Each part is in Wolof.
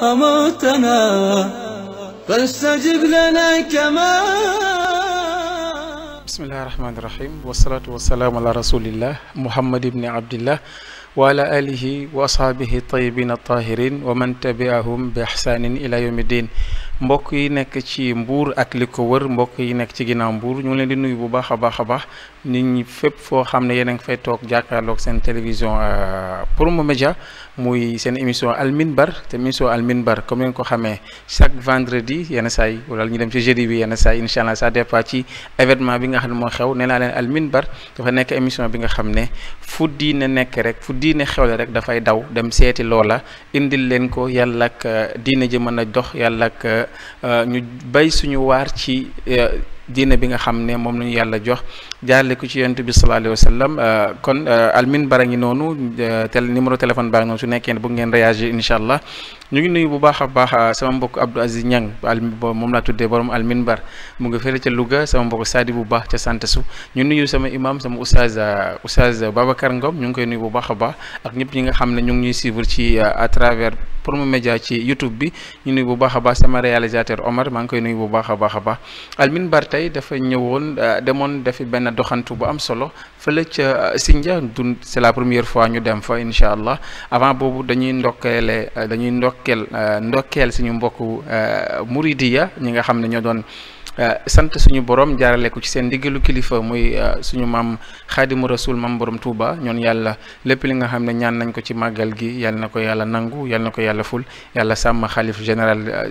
أمرتنا فاستجب لنا كما. بسم الله الرحمن الرحيم والصلاة والسلام على رسول الله محمد بن عبد الله وعلى آله وأصحابه الطيبين الطاهرين ومن تبعهم بإحسان إلى يوم الدين. mbokk yi nekk ci Mbour ak li ko wër, mbokk yi nekk ci ginnaaw Mbour ñu ngi leen di nuyu bu baax a baax nit ñi fépp foo xam ne yéen a ngi fay toog jàkkaarloog seen télévision Promo Média muy seen émission Al Minbar te émission Al Minbar comme ngeen ko xamee chaque vendredi yenn saa yi wala ñu dem ci jeudi bi yenn saa yi incha allah ça dépend ci événement bi nga xam ne moo xew. nee naa leen Al Minbar dafa nekk émission bi nga xam ne fu diine nekk rek fu diine xewle rek dafay daw dem seeti loola indil leen ko yàlla ak diine ji mën a dox yàlla ak ñu bay suñu waar ci diine bi nga xam ne moom lañu yàlla jox jaarle ko ci yonent bi sallallahu alayhi wa sallam. kon Al Minbar a ngi noonu numéro téléphone baa ngi noonu su nekkee ne bëgg ngeen réagir incha allah. ñu ngi nuyu bu baax a baax sama mbokk Abdou Aziz Niang moom laa tuddee borom Al Minbar mu ngi fële ca Louga, sama mbokk Sadi bu baax ca sant su ñu nuyu sama imam sama oustaz Babacar Ngom ñu ngi koy nuyu bu baax a baax ak ñëpp ñi nga xam ne ñu ngi ñuy suivre ci à travers Promo Média ci YouTube bi. ñu nuyu bu baax a baax sama réalisateur Omar maa ngi koy nuyu bu baax a baax Al Minbar tey dafa ñëwoon demoon defi benn doxantu bu am solo fële ca Sindia c'est la première fois ñu dem fa incha allah. avant boobu dañuy ndokkeel suñu mbokku Mouridiya ñi nga xam ne ñoo doon sant suñu borom jaarale ko ci seen diggalu kilifa muy suñu maam Xaadimu Rasul maam borom Touba. ñoon yàlla lépp li nga xam ne ñaan nañ ko ci màggal gi yàlla na ko yàlla nangu yàlla na ko yàlla ful yàlla sàmm xalif général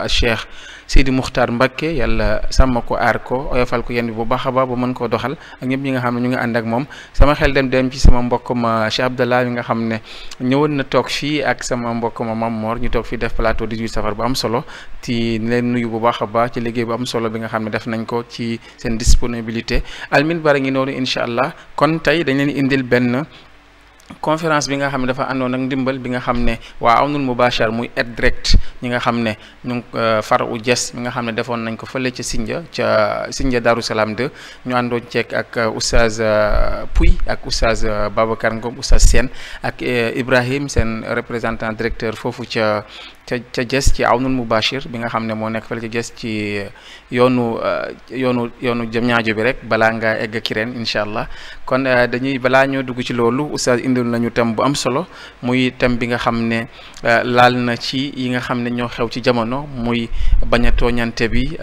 Cheikh Sidi Muxtaar Mbakke yàlla sàmm ko aar ko oyofal ko yenn bi bu baax a baax ba mën koo doxal ak ñëpp ñi nga xam ne ñu ngi ànd ak moom. sama xel dem ci sama mbokk ma Cheikh Abdallah mi nga xam ne ñëwoon na toog fii ak sama mbokk ma Mam Mor ñu toog fii def plateau 18 safar bu am solo ci leen nuyu bu baax a baax ci liggéey bu am solo bi nga xam ne def nañ ko ci seen disponibilité. Al Minbar a ngi noonu incha allah. kon tey dañ leen indil benn conférence bi nga xam ne dafa àndoon ak ndimbal bi nga xam ne waa Awnul Mubashar muy aide direct ñi nga xam ne ñu far u jes mi nga xam ne defoon nañ ko fële ca Sindia Darou Salam 2 ñu àndoon ceek ak oustaz Pouy ak oustaz Babacar Ngom oustaz Sène ak Ibrahim seen représentant directeur foofu ca Jes ci Awnul Mubashir bi nga xam ne moo nekk fële ca Jes ci yoonu jëm ñaajo bi rek balaa nga egg Kirène incha allah. kon dañuy balaa ñoo dugg ci loolu oustaz indil nañu thème bu am solo muy thème bi nga xam ne laal na ci yi nga xam ne ñoo xew ci jamono muy bañ a tooñante bi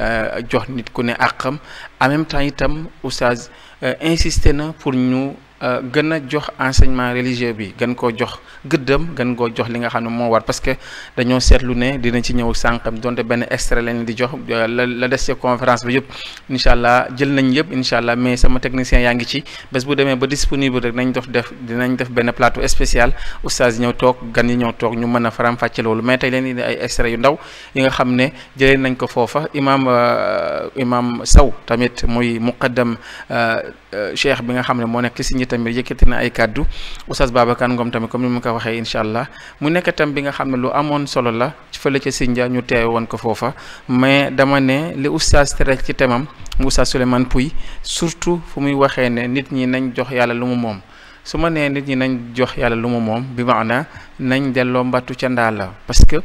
jox nit ku ne àqam en même temps itam oustaz insisté na pour ñu gën a jox enseignement religieux bi gën koo jox gëddam gën koo jox li nga xam ne moo war parce que dañoo seetlu ne dina ci ñëw sànqam donte benn extrait lañ di jox la des ci conférence bi yëpp incha allah jël nañ yëpp incha allah mais sama technicien yaa ngi ci bés bu demee ba disponible rek dinañ def benn plateau spécial oustaz ñëw toog gan yi ñëw toog ñu mën a faram-fàcce loolu mais tey leen indi ay extrait yu ndaw yi nga xam ne jëlee nañ ko foofa imam Sow tamit muy muqaddam cheikh bi nga xam ne moo nekk si tamit yëkkati na ay kàddu oustaz Babacar Ngom tamit comme ni mu ko waxee incha allah mu nekk tam bi nga xam ne lu amoon solo la fële ca Sindia ñu teew woon ko foofa mais dama ne li oustaz tere ci temam mu oustaz Souleymane Pouy surtout fu muy waxee ne nit ñi nañ jox yàlla lu mu moom. su ma nee nit ñi nañ jox yàlla lu mu moom bi maana nañ delloo mbattu ca ndaa la parce que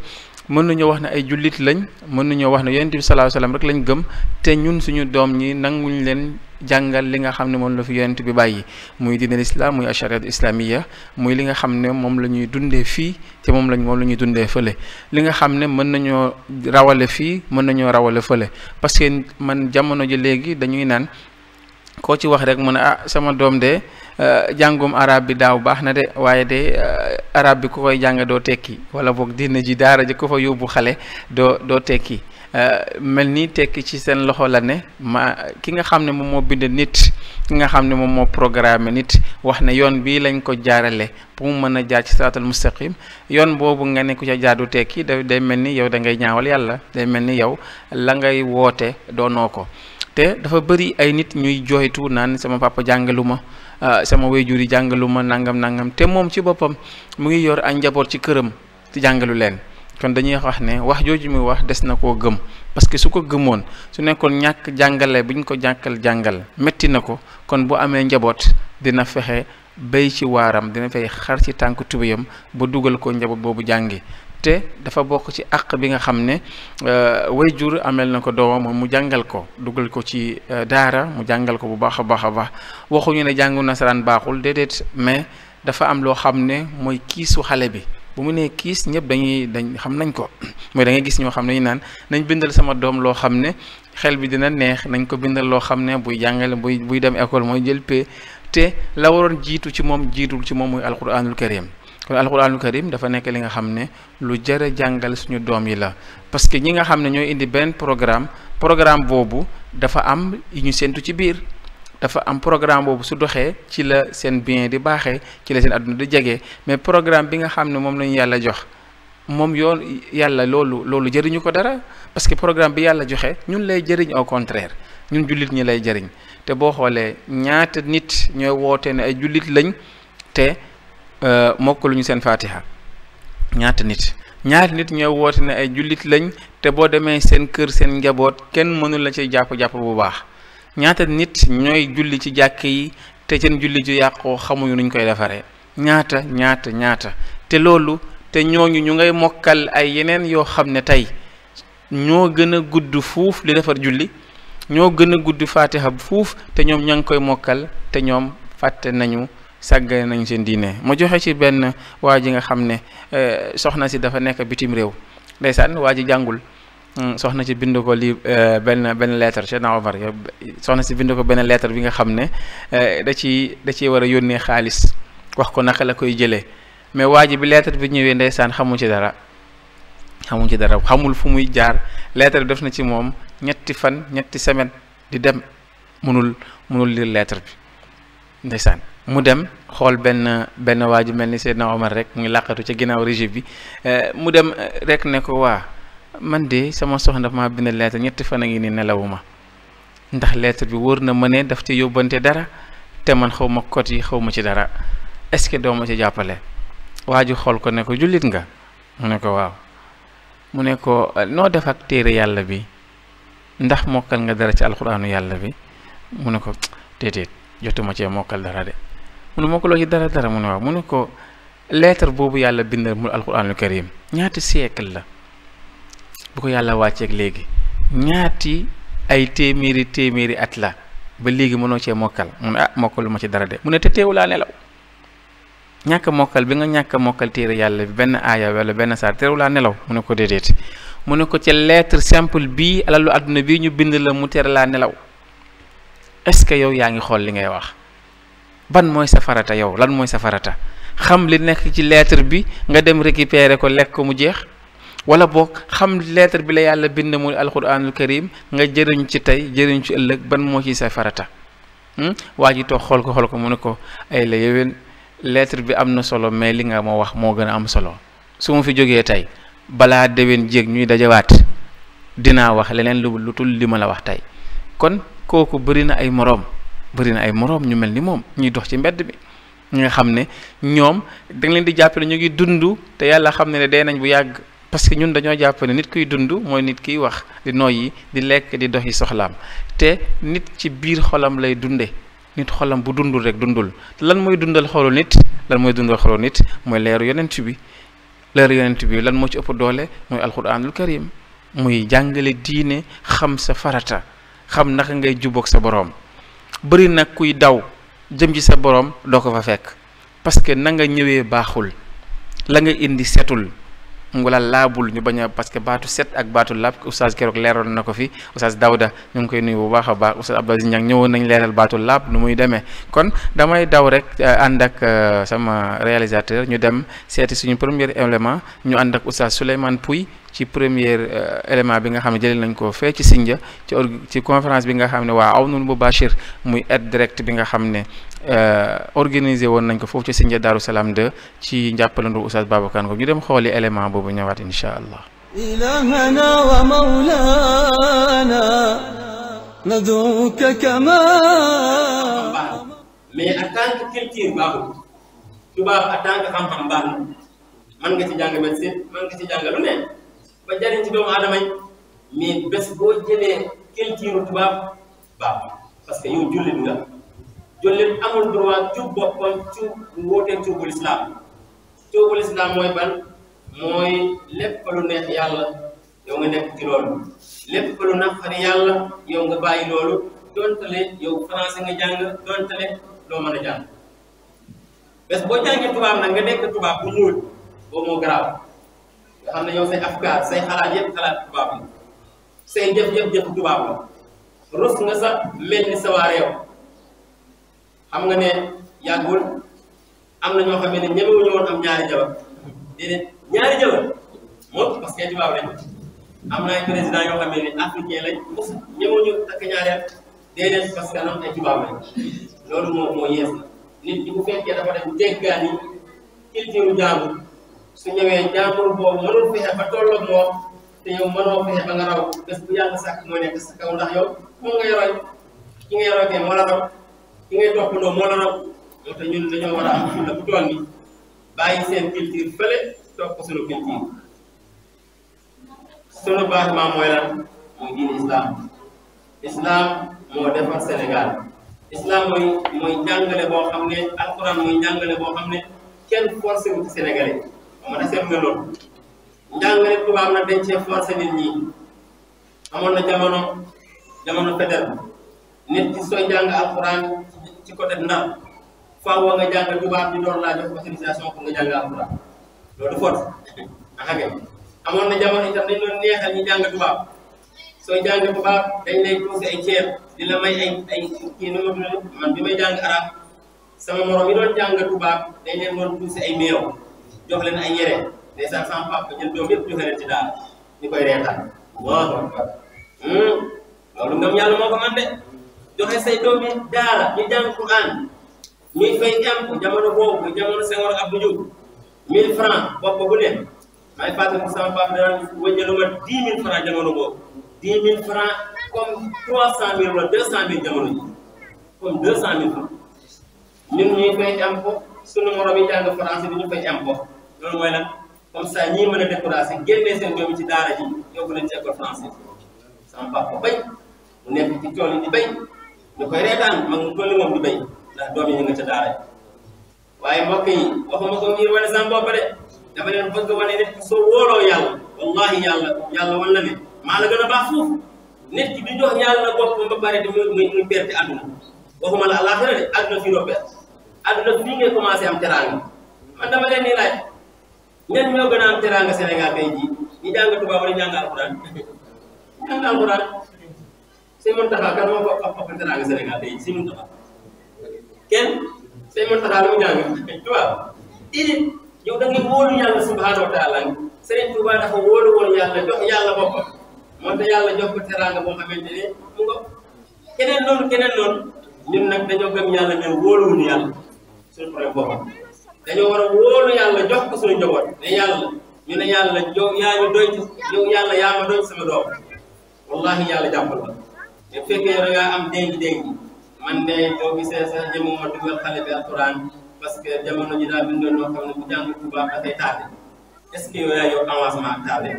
mën nañoo wax ne ay jullit lañ mën nañoo wax ne yonent bi sallallahu alayhi wasallam rek lañ gëm te ñun suñu doom ñi nanguñ leen jàngal li nga xam ne moom la fi yonent bi bàyyi muy diinal islam muy ashariat islamiya muy li nga xam ne moom la ñuy dundee fii te moom la ñuy dundee fële li nga xam ne mën nañoo rawale fii mën nañoo rawale fële parce que man jamono ji léegi dañuy naan koo ci wax rek mu ne sama doom de jàngum arab bi daaw baax na de waaye de arab bi ku koy jàng doo tekki wala boog diina ji daara ji ko fa yóbbu xale doo tekki mel ni tekki ci seen loxo la ne ki nga xam ne moom moo bind nit ki nga xam ne moom moo programme nit wax ne yoon bii lañ ko jaarale pour mu mën a jaar ci siraatal mustaqim yoon boobu nga ne ku ca jaadu tekki day mel ni yow da ngay ñaawal yàlla day mel ni yow la ngay woote doonoo ko te dafa bëri ay nit ñuy jooytu naan sama papa jàngalu ma sama waajur yi jàngalu ma nangam te moom ci boppam mu ngi yor ay njaboot ci këram ci jàngalu leen kon dañuy wax ne wax jooju muy wax des na koo gëm parce que su ko gëmoon su nekkoon ñàkk jàngale bu ñu ko jàngal métti na ko kon bu amee njaboot dina fexe béy ci waaram dina fay xar ci tànk tubéyam ba dugal ko njaboot boobu jàngi te dafa bokk ci àq bi nga xam ne waajur amel na ko doomam mu jàngal ko dugal ko ci daara mu jàngal ko bu baax a baax a baax waxuñu ne jàngu nasaraan baaxul déedéet mais dafa am loo xam ne mooy kiisu xale bi bu mu nee kiis ñëpp dañ xam nañ ko mooy da ngay gis ñoo xam ne ñu naan nañ bindal sama doom loo xam ne xel bi dina neex nañ ko bindal loo xam ne buy jàngale buy dem école mooy jël pee te la waroon jiitu ci moom jiitul ci moom muy alquranul karim kon alquranul karim dafa nekk li nga xam ne lu jar a jàngal suñu doom yi la parce que ñi nga xam ne ñooy indi benn programme boobu dafa am yu ñu séntu ci biir dafa am programme boobu su doxee ci la seen bien di baaxee ci la seen àdduna di jege mais programme bi nga xam ne moom lañu yàlla jox moom yoon yàlla loolu jëriñu ko dara parce que programme bi yàlla joxe ñun lay jëriñ au contraire ñun jullit ñi lay jëriñ te boo xoolee ñaata nit ñooy woote ne ay jullit lañ te mokkaluñu seen fatiha ñaata nit ñooy woote ne ay jullit lañ te boo demee seen kër seen njaboot kenn mënul la ciy jàpp bu baax ñaata nit ñooy julli ci jàkk yi te seen julli ju yàqoo xamuñu nuñ koy defaree ñaata te loolu te ñooñu ñu ngay mokkal ay yeneen yoo xam ne tey ñoo gën a gudd fuuf li defar julli ñoo gën a gudd fatiha fuuf te ñoom ña ngi koy mokkal te ñoom fàtte nañu sàggane nañu seen diine ma joxe ci benn waa ji nga xam ne soxna si dafa nekk bitim réew ndeysaan waa ji jàngul soxna si bind ko lii benn lettre Cheikh Omar soxna si bind ko benn lettre bi nga xam ne da ciy war a yónnee xaalis wax ko naka la koy jëlee mais waa ji bi lettre bi ñëwee ndeysaan xamul ci dara xamul fu muy jaar lettre bi def na ci moom ñetti semaine di dem mënul lire lettre bi ndeysaan mu dem xool benn waa ji mel ni Seydina Omar rek mu ngi làqatu ca ginnaaw régie bi mu dem rek ne ko waa man de sama soxna ma bind lettre ñetti fan a ngi ni nelawuma ndax lettre bi wóor na ma ne daf ci yóbbante dara te man xaw ma code yi xaw ma ci dara est-ce que doo ma ci jàppale waa ji xool ko ne ko jullit nga mu ne ko waaw mu ne ko noo def ak téere yàlla bi ndax mokkal nga dara ci alxuraanu yàlla bi mu ne ko déedéet jotuma cee mokkal dara de mu ne mokkaloo ci dara mu ne waaw mu ne ko lettre boobu yàlla bind mu alxuraanul karim ñaati siècle la bu ko yàlla wàcceeg léegi ñaati ay téeméeri at la ba léegi mënoo cee mokkal mu ne mokkalu ma ci dara de mu ne te teewulaa nelaw ñàkk mokkal bi nga ñàkk mokkal téere yàlla bi benn aaya wala benn saar teewulaa nelaw mu ne ko déedéet mu ne ko ca lettre simple bii alalu àdduna bii ñu bind la mu tere laa nelaw est-ce que yow yaa ngi xool li ngay wax ban mooy sa farata yow lan mooy sa farata xam li nekk ci lettre bi nga dem récupérer ko lekk ko mu jeex wala boog xam lettre bi la yàlla bind mu alquranul karim nga jëriñ ci tey jëriñ ci ëllëg ban moo ci sa farata waa ji toog xool ko mu ne ko ay la yowén lettre bi am na solo mais li nga ma wax moo gën a am solo su ma fi jógee tey balaa déwén jéeg ñuy dajawaat dinaa wax leneen lu tul li ma la wax tey kon kooku bëri na ay moroom ñu mel ni moom ñuy dox ci mbedd bi ñi nga xam ne ñoom da nga leen di jàpp ne ñu ngi dund te yàlla xam ne dee nañ bu yàgg parce que ñun dañoo jàpp ne nit kuy dund mooy nit kiy wax di noyyi di lekk di doxi soxlaam te nit ci biir xolam lay dunde nit xolam bu dundul rek dundul te lan mooy dundal xolu nit mooy leeru yonent bi lan moo ci ëpp doole mooy alquranul karim muy jàngale diine xam sa farata xam naka ngay jubboog sa boroom bëri nag kuy daw jëm ci sa boroom doo ko fa fekk parce que na nga ñëwee baaxul la nga indi setul wala laabul ñu bañ a parce que baatu set ak baatu laab oustaz keroog leeroon na ko fi oustaz Daouda ñu ngi koy nuyu bu baax a baax oustaz Abdou Aziz Niang ñëwoon nañ leeral baatu laab nu muy demee kon damay daw rek ànd ak sama réalisateur ñu dem seeti suñu premier élément ñu ànd ak oustaz Souleymane Pouy ci premier élément bi nga xam ne jëlee nañ ko fee ci Sindia ci conférence bi nga xam ne waa Awnul Mubashir muy aide direct bi nga xam ne organisé woon nañ ko foofu ci Sindia Darou Salam 2 ci njàppalandu oustaz Babacar Ngom ñu dem xooli élément boobu ñëwaat insha allah إلهنا ومولانا ندعوك كما mais en tant que culture baaxul tubaab en tant que xam-xam baax na mën nga ci jàng médecine mën nga ci jàng lu ne ba jariñ ci doomu aadama yi mais bés boo jëlee culture tubaab baaxul parce que yow jullit nga jullit amul droit ci boppam ci wóoteeg cuubul islam mooy ban mooy lépp lu neex yàlla yow nga nekk ci loolu lépp lu naqari yàlla yow nga bàyyi loolu doontale yow français nga jàng doontale loo mën a jàng bés boo jàngee tubaab nag nga nekk tubaab bu ñuul boobu moo garaaw nga xam ne yow say afkaar say xalaat yëpp xalaat tubaab la say jëf jëf tubaab la rus nga sax mel ni sa waa réew xam nga ne yàggul am na ñoo xam ne ñemewuñu woon am ñaari jabar déedéet ñaari jabar moom parce que tubaab lañ am na ay président yoo xam ne africain lañ mos ñemewuñu takk ñaareel déedéet parce que am ay tubaab lañ loolu moo yees na nit ñi bu fekkee dafa dem jéggaani culture jàmbur su ñëwee jàmbur boobu mënul fexe ba tolloog moom te yow mënoo fexe ba nga raw bés bu yàlla sàkk moo nekk sa kaw ndax yow moom nga yoroy ki nga yoroy kay moo la raw ki ngay toppandoo moo la raw moo tax ñun dañoo war a am fulla bu toll ni bàyyi seen culture fële topp suñu culture suñu bâtiment mooy lan mooy diine islam moo defar Sénégal islam mooy jàngale boo xam ne alquran mooy jàngale boo xam ne kenn forcé wu ci sénégalais ma ne seet nga loolu njàngale tubaab nag dañ cee forcé nit ñi amoon na jamono fédéral nit ci sooy jàng alquran ci côté Ndar faaw nga jàng tubaab bi door laa jox autorisation pour nga jàng alquran loolu du force amoon na jamono itam dañ doon neexal ñi jàng tubaab sooy jàng tubaab dañ lay tuusi ay ceeb di la may ay kii nu ma tudd man bi may jàng arab sama morom yi doon jàng tubaab dañ leen doon tuusi ay meew jox leen ay yére ndeysaan sama papa jël doom yëpp joxe leen ci daal ñu koy reetaan waaw loolu ngëm yàlla moo ko man de joxe say doom yi daara ñu jàng Quran ñuy fay impôt jamono boobu jamono Senghor Abdou Diouf 1000 francs bopp bu ne may fàttali ko sama papa daan wëññalu ma 10 000 francs jamono boobu 10 000 francs comme 300 000 wala 200 000 jamono ji comme 200 000 francs ñun ñuy fay impôt sunu morom yi jàng français bi ñu fay impôt loolu mooy lan comme ça ñii mën a découragé génnee seen doom yi ci daara ji yóbbu leen ci école français sama papa bay mu nekk ci tool yi di bay ñu koy reetaan mag mu toll moom di bay ndax doom yi ñu nga ca daara ji waaye mbokk yi waxuma ko ngir wane sama bopp de dama leen bëgg wane nit soo wóoloo yàlla wallahi yàlla wan la ne maa la gën a baax foofu nit ki di jox yàlla boppam ba pare di muy perte àdduna waxuma la àllaaxira de àdduna fii doo perte àdduna fii ngay commencé am teraanga man dama leen nii laaj ñan ñoo gën a am teraanga Sénégal tey jii ñi jàng tubaab wala jàng alxuraan jàng alxuraan Sëñ Muntaxa kan moo ko ëpp teraanga Sénégal tey jii Sëñ Muntaxa kenn Sëñ Muntaxa lu mu jàng tubaab idit yow da ngay wóolu yàlla subhanahu wa taala Sëriñ Tuubaa dafa wóolu woon yàlla jox yàlla boppam moo tax yàlla jox ko teraanga boo xamante ne mu nga keneen noonu ñun nag dañoo gëm yàlla mais wóoluwuñu yàlla suñu problème boppam dañoo war a wóolu yàlla jox ko suñu njaboot ne yàlla ñu ne yàlla yow yaa ñu doy yow yàlla yaa ma doy sama doom wallahi yàlla jàppal la te fekkee da ngaa am déngi man de boo gisee sax jëmuma dugal xale bi alquran parce que jamono ji daal bindoon loo xam ne bu jàng tubaab dafay tardé est-ce que yow yaa yow avancement ak tardé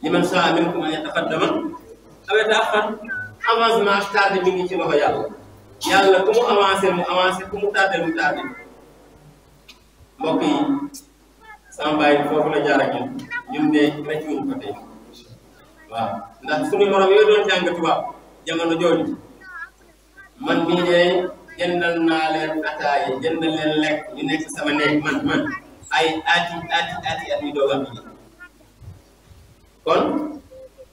liman shaa minkum an yataqaddama aw yata'akhkhar avancement ak tardé mi ngi ci loxo yàlla ku mu avancé ku mu tardé mu tardé mbokk yi sama baay foofu la jaar ak ñun de rëccuwuñ ko tey waaw ndax suñu morom yooyu doon jàng tubaab jamono jooju man mii de jëndal naa leen ataaye jëndal leen lekk ñu nekk sama néeg man ay ati at yu doog am kon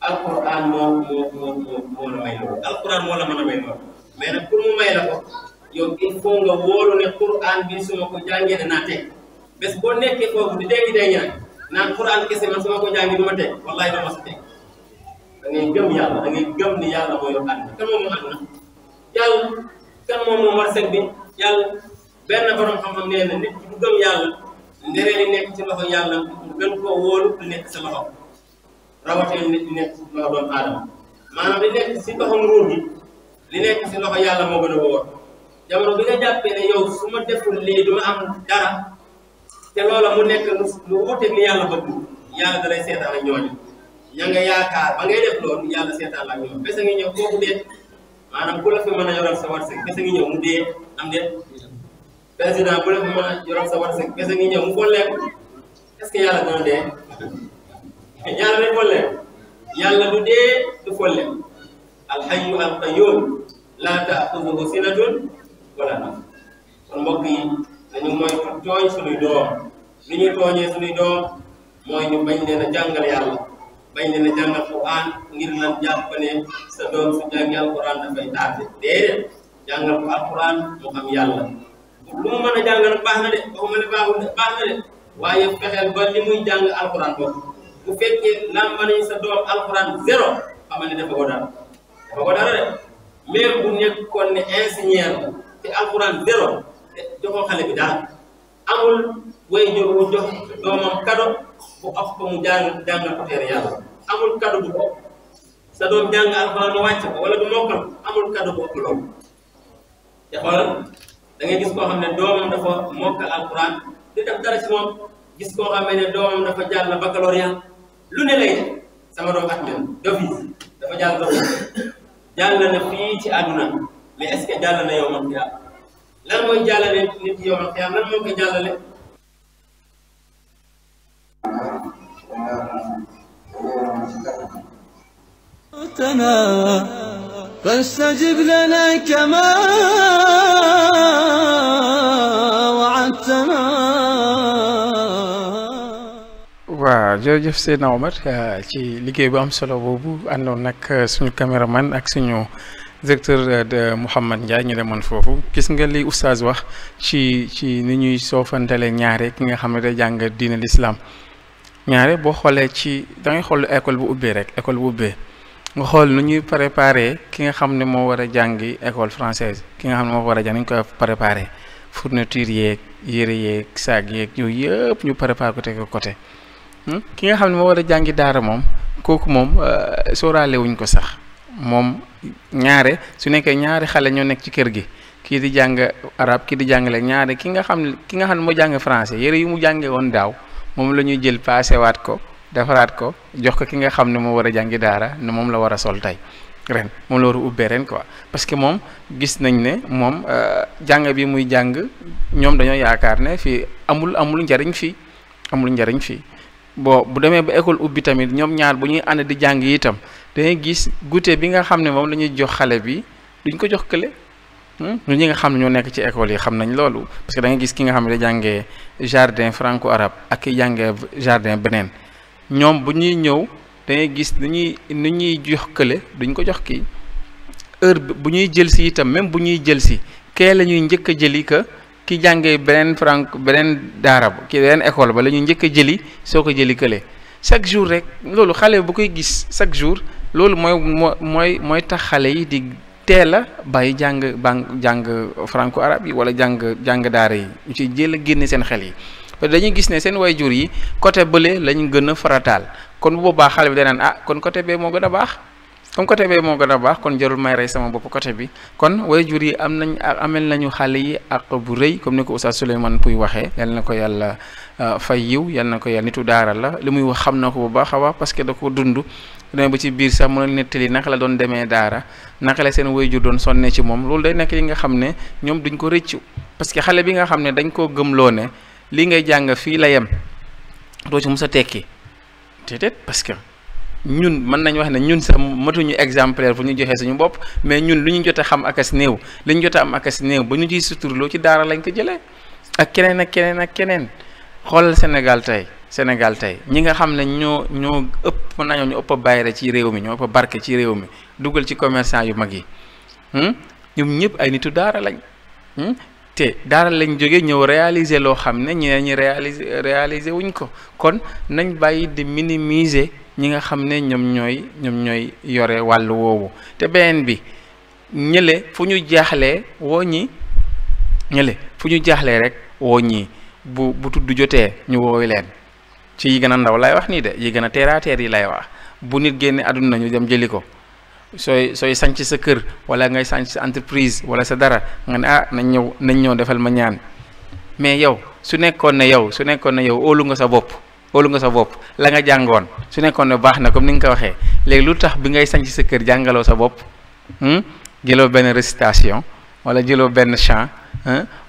alquran moo la may loolu alquran moo la mën a may loolu mais nag pour mu may la ko yow il faut nga wóolu ne quran bi su ma ko jàngee danaa teg bés boo nekkee foofu di dégg nag naan quran kese man su ma ko jàngee du ma teg wallahi doo ma sa teg da ngay gëm yàlla da ngay gëm ni yàlla moo yor àdduna kan moom moo àdduna yàlla kan moom moo war seg bi yàlla benn borom xam-xam nee na nit ki du gëm yàlla ndere li nekk ci loxo yàlla mu gën koo wóolu lu nekk sa loxo rawatina nit ñi nekk ci loxo doomu aadama maanaam li nekk si loxo nguur gi li nekk si loxo yàlla moo gën a wóor jamono bi nga jàppee ne yow su ma deful lii du ma am dara te loola mu nekk lu wuuteeg li yàlla bëgg yàlla da lay seetaan ak ñooñu ña nga yaakaar ba ngay def loolu yàlla seetaan la ak ñoom bés a ngi ñëw kooku dee maanaam ku la fi mën a yoral sa wërsëg bés a ngi ñëw mu dee am déet président bu la fi mën a yoral sa wërsëg bés a ngi ñëw mu folleeku est-ce que yàlla dana dee yàlla day folle yàlla du dee du folle alxayu alqayyum laa taaxuduhu sinatun wala nawm kon mbokk yi dañu mooy tooñ suñuy doom li ñu tooñee suñuy doom mooy ñu bañ leen a jàngal yàlla bañ leen a jàngal Quran ngir lan jàpp ne sa doom su jàngi alquran dafay taate déedéet jàngal ko alquran mu xam yàlla lu mu mën a jàngal baax na de waxuma ne baaxul de baax na de waaye fexeel ba li muy jàng alquran boobu bu fekkee làmba nañ sa doom alquran 0 xamal ne dafa ko dara de même bu nekkoon ne ingénieur la te alquran 0 te joxoo xale bi dara amul way jur wu jox doomam kado bu af ko mu jàngal ko teere yàlla amul kado bu ko sa doom jàng alquran mu wàcc ko wala du mokkal amul kado bu ëpp loolu te xoolal da ngay gis koo xam ne doomam dafa mokkal alquran di def dara ci moom gis koo xam ne doomam dafa jàll baccalauréat lu ne lay def sama doom at men d'office dafa jàll d'office jàll na fii ci àdduna mais est-ce que jàll na yow man xiyaam lan mooy jàllale nit yow man xiyaam lan moo koy jàllale فاستجب لنا كما وعدتنا. waaw jërëjëf Seydina Omar ci liggéey bu am solo boobu àndoon nag suñu caméraman ak suñu directeur de Mouhamad Ndiaye ñu demoon foofu gis nga li oustaz wax ci ni ñuy soofantale ñaare ki nga xam ne day jàng diine l'islam ñaare boo xoolee ci da ngay xool école bu ubbee rek école bu ubbee nga xool nu ñuy préparer ki nga xam ne moo war a jàngi école française ki nga xam ne moo war a jàng nañu koy préparer fourniture yeeg yére yeeg saag yeeg yooyu yëpp ñu préparer ko teg ko côté ki nga xam ne moo war a jàngi daara moom kooku moom sóoraale wuñ ko sax moom ñaare su nekkee ñaari xale ñoo nekk ci kër gi kii di jàng arab kii di jàngale ñaare ki nga xam ne moo jàng français yére yu mu jàngee woon daaw moom la ñuy jël passé waat ko defaraat ko jox ko ki nga xam ne moo war a jàngi daara ne moom la war a sol tey ren moom la war a ubbee ren quoi parce que moom gis nañ ne moom jàng bi muy jàng ñoom dañoo yaakaar ne fii amul njariñ fii bu demee ba école ubbi tamit ñoom ñaar bu ñuy ànd di jàng itam dangay gis goûter bi nga xam ne moom la ñuy jox xale bi duñ ko jox kële ñi nga xam ne ñoo nekk ci école yi xam nañ loolu parce que da ngay gis ki nga xam ne da jàngee jardin franco arabe ak ki jàngee jardin beneen ñoom bu ñuy ñëw da ngay gis ni ñuy jox kële duñ ko jox kii heure bu ñuy jël si itam même bu ñuy jël si kee la ñuy njëkk a jëli que ki jàngee beneen daara ki beneen école ba la ñuy njëkk a jëli soo ko jëli kële chaque jour rek loolu xale bu koy gis chaque jour loolu mooy tax xale yi di teel a bàyyi jàng franco arabe yi wala jàng daara yi ñu ci jël a génne seen xel yi parce que dañuy gis ne seen waajur yi côté bële lañu gën a farataal kon bu boobaa xale bi danaan kon côté bee moo gën a baax comme côté bee moo gën a baax kon jarul may rey sama bopp côté bi kon waajur yi amel nañu xale yi ak bu rëy comme ni ko Oustaz Souleymane Pouye waxee yal na ko yàlla fay yiw yal na ko yàlla nitu daara la li muy wax xam na ko bu baax a baax parce que da ko dund demee ba ci biir sax mën a nettali naka la doon demee daara naka la seen waajur doon sonne ci moom loolu day nekk yi nga xam ne ñoom duñ ko rëccu parce que xale bi nga xam ne dañ koo gëmloo ne lii ngay jàng fii la yem doo ci mës a tekki déedéet parce que ñun mën nañu wax ne ñun sax matuñu exemplaire fu ñu joxee suñu bopp mais ñun lu ñu jot a xam akas néew li ñu jot a am akas néew ba ñu ciy suturloo ci daara lañ ko jëlee ak keneen ak keneen ak keneen xoolal Sénégal tey ñi nga xam ne ñoo ëpp mën nañoo ñu ëpp a bayre ci réew mi ñoo ëpp a barke ci réew mi dugal ci commerçant yu mag yi ñoom ñëpp ay nitu daara lañ te daara lañ jóge ñëw réaliser loo xam ne ñeneen ñi réaliser wuñ ko kon nañ bàyyi di minimiser ñi nga xam ne ñoom ñooy yore wàllu woowu te beneen bi ñële fu ñu jaaxlee woo ñi rek woo ñi bu tudd jotee ñu woowi leen ci yi gën a ndaw lay wax nii de yi gën a terre à terre yi lay wax bu nit génne àdduna ñu dem jëli ko sooy sanc sa kër wala ngay sanc sa entreprise wala sa dara nga ne nañ ñëw defal ma ñaan mais yow su nekkoon ne yow óolu nga sa bopp la nga jàngoon su nekkoon ne baax na comme ni nga ko waxee léegi lu tax bi ngay sanc sa kër jàngaloo sa bopp jëloo benn récitation wala jëloo benn chant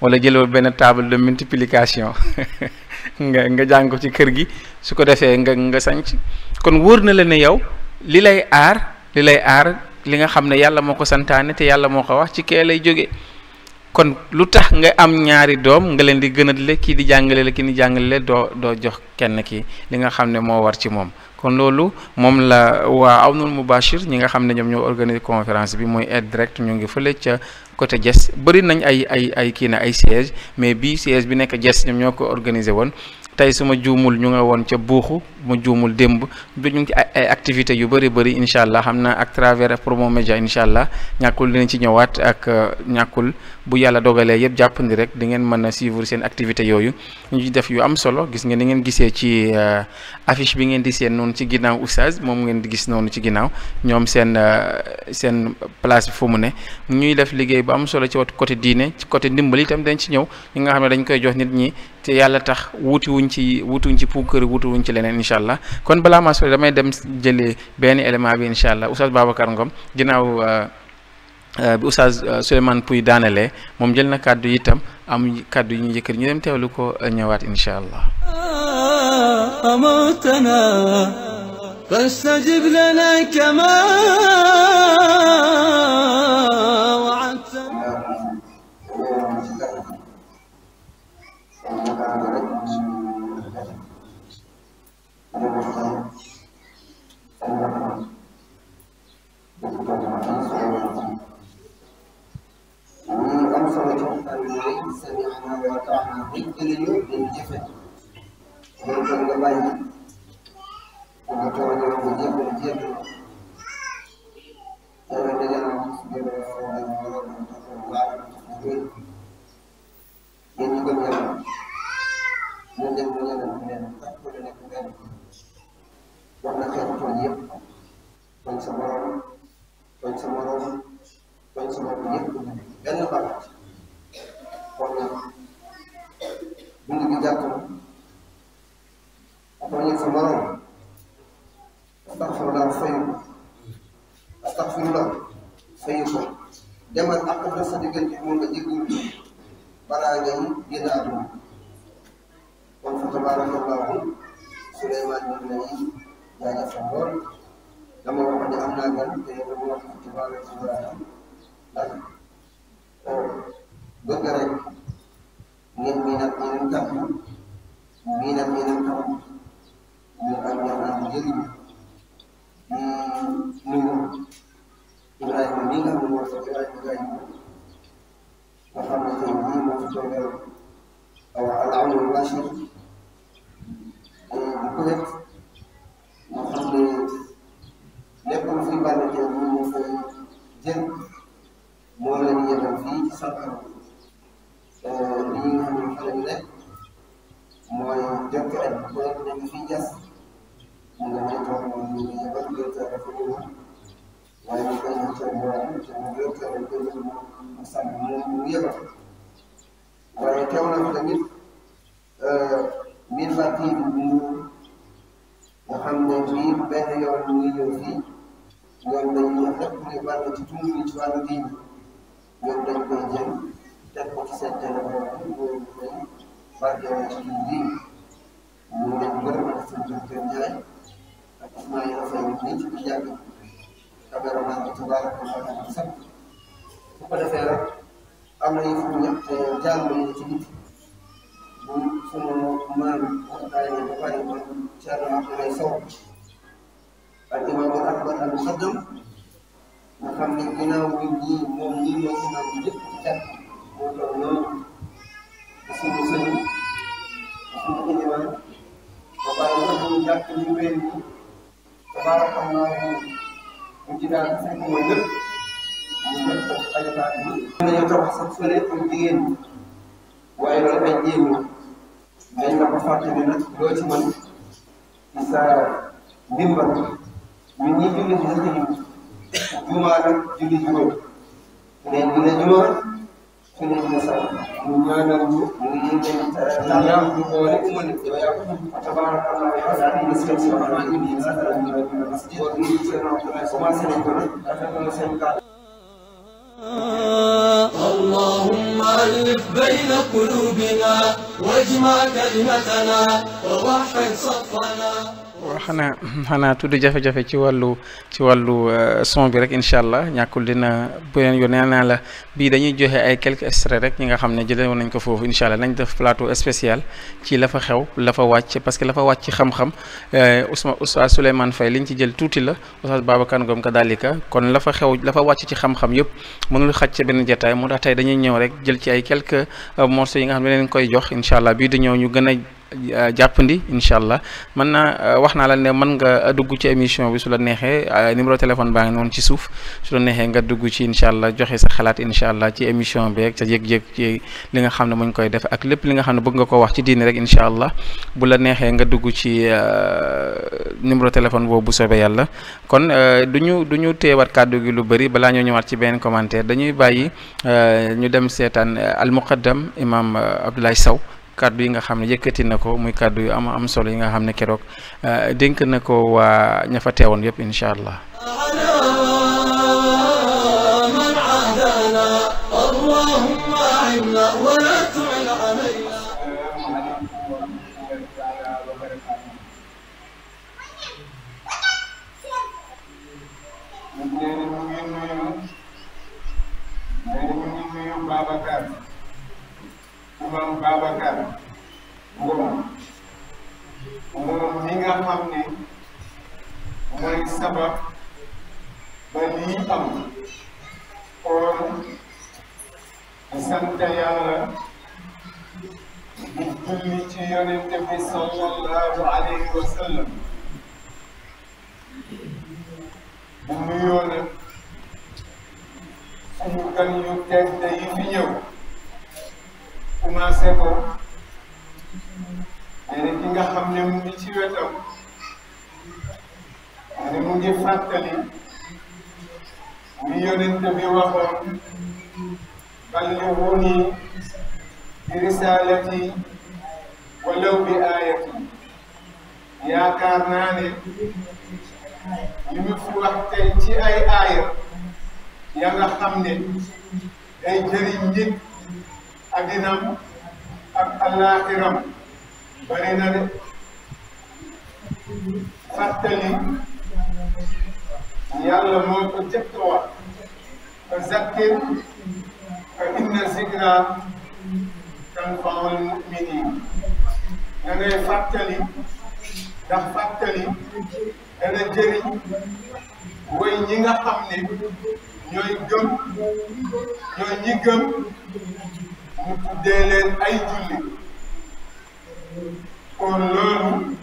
wala jëloo benn table de multiplication nga jàng ko ci kër gi su ko defee nga sanc kon wóor na la ne yow li lay aar li nga xam ne yàlla moo ko santaane te yàlla moo ko wax ci kee lay jóge kon lu tax nga am ñaari doom nga leen di gënale kii di jàngale la kii di jàngale doo jox kenn ki li nga xam ne moo war ci moom kon loolu moom la waa Awnul Mubashir ñi nga xam ne ñoom ñoo organiser conférence bi mooy aide direct ñu ngi fële ca côté Diass bëri nañ ay kii na ay siège mais bii siège bi nekk Diass ñoom ñoo ko organiser woon tey suma juumul ñu nga woon ca buuxu ma juumul démb ñu ngi ci ay activités yu bëri incha allah xam naa ak travers Promo Média incha allah ñàkkul dinañ ci ñëwaat ak ñàkkul bu yàlla dogalee yëpp jàppandi rek di ngeen mën a suivre seen activités yooyu ñu ci def yu am solo gis nga ni ngeen gisee ci affiche bi ngeen di seen noonu ci ginnaaw oustaz moom ngeen di gis noonu ci ginnaaw ñoom seen place bi fu mu ne ñuy def liggéey bu am solo ci wàllu côté diine ci côté ndimbal itam dañ ci ñëw ñi nga xam ne dañ koy jox nit ñi te yàlla tax wutuwuñ ci puukër wutuwuñ ci leneen incha allah kon balaa maa sori damay dem jëlee benn élément bi incha allah oustaz Babacar Ngom ginnaaw bi oustaz Souleymane Pouy daanelee moom jël na kàddu yi itam am kàddu yi ñu yëkkati ñu dem teewlu ko ñëwaat incha allah. أموتنا فاستجب لنا كما وعدتنا اللهم بين قلوبنا واجمع كلمتنا ووحد صفنا. xanaa tudd jafe-jafe ci wàllu son bi rek incha allah ñàkkul dina beneen yoon nee naa la bii dañuy joxe ay quelques extraits rek ñi nga xam ne jëlee woon nañ ko foofu incha allah nañ def plateau spécial ci la fa xew la fa wàcc parce que la fa wàcc ci xam-xam Oustaz Souleymane Faye liñ ci jël tuuti la Oustaz Babacar Ngom kadalika kon la fa xew la fa wàcc ci xam-xam yëpp mënul xaj ca benn jotaay moo tax tey dañuy ñëw rek jël ci ay quelques morceaux yi nga xam ne leen koy jox incha allah bii di ñëw ñu gën a jàppandi incha allah mën naa wax naa la ne mën nga dugg ci émission bi su la neexee numéro téléphone baa ngi noonu ci suuf su la neexee nga dugg ci incha allah joxe sa xalaat incha allah ci émission bi rek sa yëg-yëg ci li nga xam ne mu ngi koy def ak lépp li nga xam ne bëgg nga ko wax ci diini rek incha allah bu la neexee nga dugg ci numéro téléphone boobu bu soobee yàlla kon du ñu teewaat kàddu gi lu bëri balaa ñoo ñëwaat ci benn commentaire dañuy bàyyi ñu dem seetaan al muqaddam imam Abdoulaye Sow kàddu yi nga xam ne yëkkati na ko muy kàddu yu am solo yi nga xam ne keroog dénk na ko waa ña fa teewoon yëpp incha allah. Imam Babacar Ngom moom mi nga xam ne mooy sabab ba lii am kon di sant yàlla di julli ci yonente bi sallallahu alayhi wa sallam di nuyoo nag suñu gan yu tedd yi fi ñëw commencé ko mais ki nga xam ne mu ngi ci wetam ne mu ngi fàttali ni yonent bi waxoon ballighuni bi risalati walaw bi ayati yaakaar naa ne li mu fi wax tey ci ay aaya ya nga xam ne day jëriñ nit addinam ak àllaaxiram bari na de fàttali yàlla moo ko jëkk wax fa zakkir fa inna zikra tanfa'ul mu'minin da ngay fàttali ndax fàttali dana jëriñ way ñi nga xam ne ñooy gëm ñooy ñi gëm mu tuddee leen ay julli kon loolu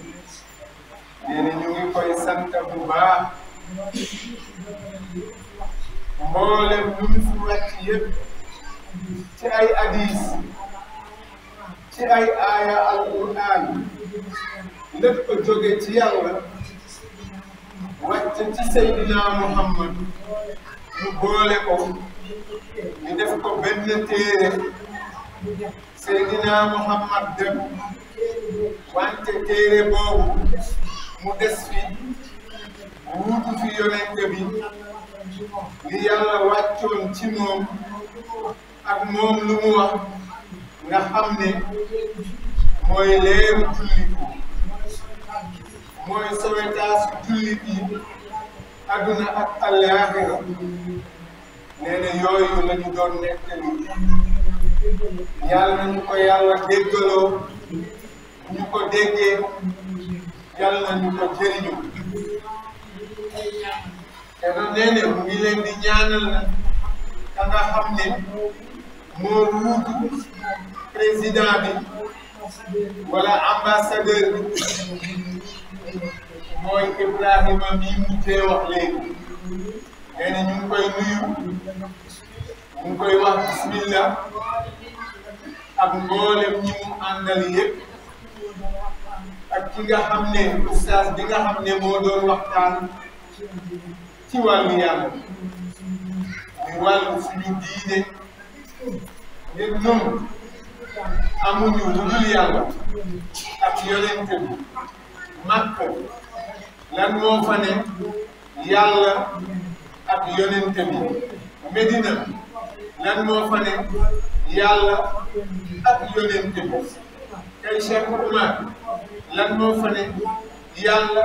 nee na ñu ngi koy sant bu baax mboolem lu mu fi wàcc yëpp ci ay hadis ci ay aaya alquran lépp jóge ci yàlla wàcc ci Seydina Muhammad mu boole ko ñu def ko benn téere Seydina Muhammad dem wante téere boobu mu des fi wuutu fi yonente bi li yàlla wàccoon ci moom ak moom lu mu wax nga xam ne mooy leeru jullit mooy sowetaasu jullit yi adduna ak àllaaxira nee na yooyu la ñu doon nettali yàlla nañu ko yàlla déggaloo ñu ko déggee yàlla nañu ko jëriñu te doon nee ne mu ngi leen di ñaanal na ka nga xam ne moo wuutu président bi wala ambassadeur bi mooy Ibrahima mi mujjee wax léegi nee na ñu ngi koy nuyu ñu ngi koy wax bismillah ak mboolem ñi mu àndal yëpp ak ki nga xam ne oustaz bi nga xam ne moo doon waxtaan ci wàllu yàlla muy wàllu suñu diine ngir ñun amuñu lu dul yàlla ak yonent bi Makka lan moo fa ne yàlla ak yonent bi Medina lan moo fa ne yàlla ak yonent bi kay Cheikh Oumar lan moo fa ne yàlla